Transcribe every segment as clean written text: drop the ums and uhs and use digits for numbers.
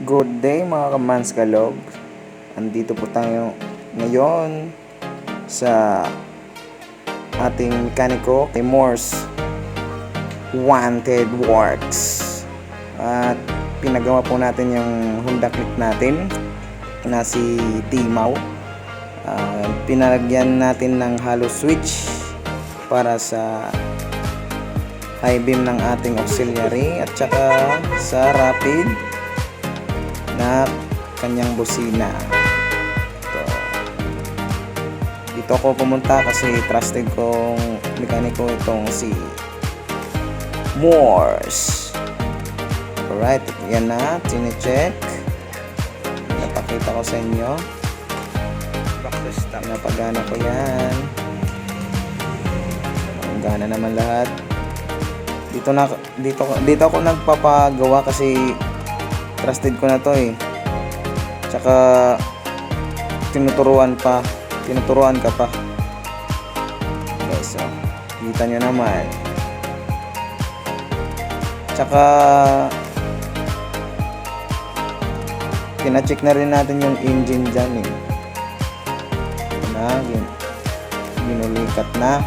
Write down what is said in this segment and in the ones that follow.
Good day mga kamans kalog. Andito po tayo ngayon sa ating mekaniko kay Morse Wanted Works. At pinagawa po natin yung Honda Click natin na si Timaw. Pinalagyan natin ng hollow switch para sa high beam ng ating auxiliary at saka sa rapid na kanyang busina. Dito ako pumunta kasi trusted kong mekaniko itong si Morse. Alright, yan na, tine-check. Napakita ko sa inyo. Napagana ko yan. Ang gana naman lahat. Dito ako nagpapagawa kasi trusted ko na to eh. Tsaka tinuturuan ka pa. Okay, so kita nyo naman. Tsaka pina-check na rin natin yung engine dyan eh. Ginulikat na.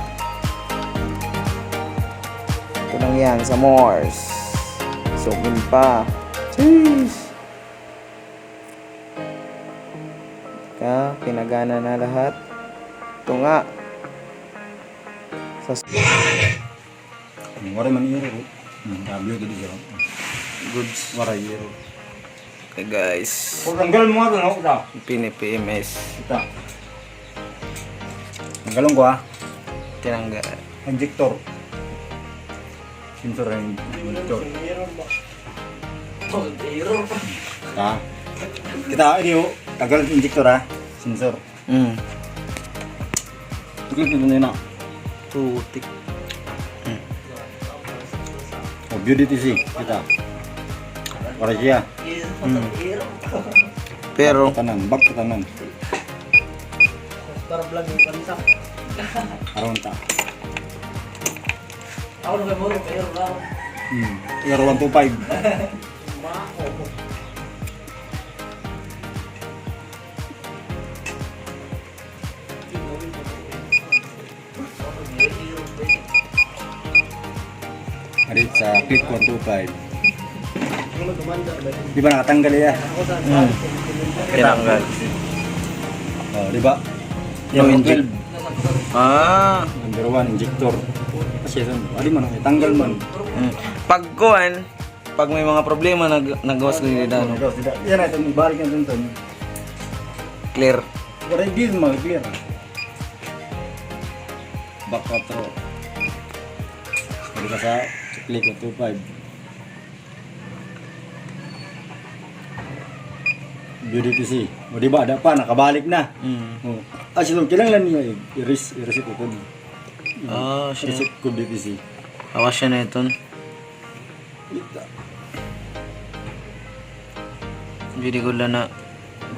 Ito lang yan sa Morse. Sugin pa. Jeez. Pinagana na lahat. Ito nga. Waray man iro. W gid siya. Goods. Waray iro. Okay guys. Tanggal mo nga no ta. PMS. Ita. Tanggalon ko ah. Tinanggal. Injector. Sensor injector. Ah. Kita ini oh, tagal injector ah. Sensor. Tulis dito na. Putik. Oh, BDTC kita. Para siya. Pero Bak tanan. Para vlog yung pansak. Aron ta. Ako nung mo pero lang. Euro 125. Arit sa click 125. Di ba nakatanggal ya? tinanggal. Oh, di ba? Yung Yung inject. 12. Number 1 injector. Kasi adi man tanggal man. Pag may mga problema nagawas ko yung dano. Yan ito balik yan dun. Clear. Wala di mag-clear. Back 4. Hindi ka sa click 125. BDTC. O di ba ada pa nakabalik na. Oh. Sino kailangan niya i-reset ito. Siya. Reset ko BDTC. Awas siya na ito.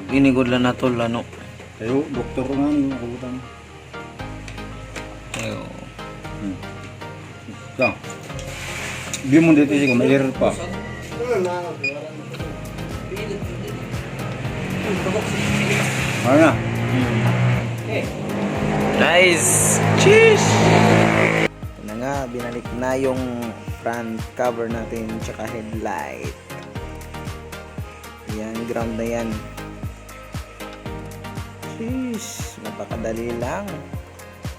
Binigod na tol ano. Ayo, doktor nga ni nakutan. Ayo. Ito. Di mo dito siya, may error pa. Ano na? Nice! Cheers! Ito na nga, binalik na yung front cover natin tsaka headlight. Yan, ground na yan. Cheers! Napakadali lang.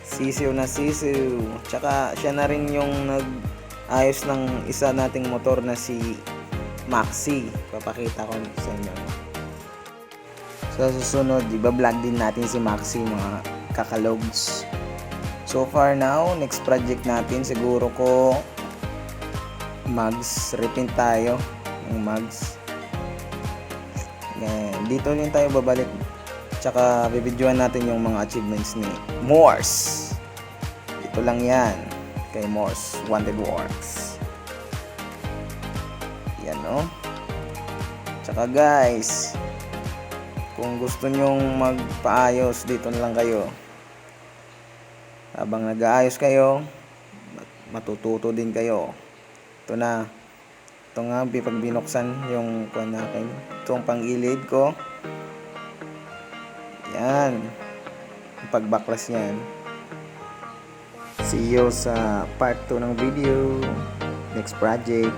Sisiw na sisiw. Tsaka siya na rin yung nag-ayos ng isa nating motor na si Maxi. Papakita ko sa inyo. Sa susunod, iba-vlog din natin si Maxi mga kakalogs. So far now, next project natin siguro ko mugs. Repaint tayo ng mugs. Dito din tayo babalik. Tsaka bibidyoan natin yung mga achievements ni Morse. Ito lang yan kay Morse Wanted Works. Yan no. Tsaka guys, kung gusto nyong magpaayos, dito na lang kayo. Habang nag-aayos kayo, matututo din kayo. Ito Ito nga, pag binuksan yung kuha natin. Ito ang pang-gilid ko. Yan. Pagbaklas yan. See you sa part 2 ng video. Next project.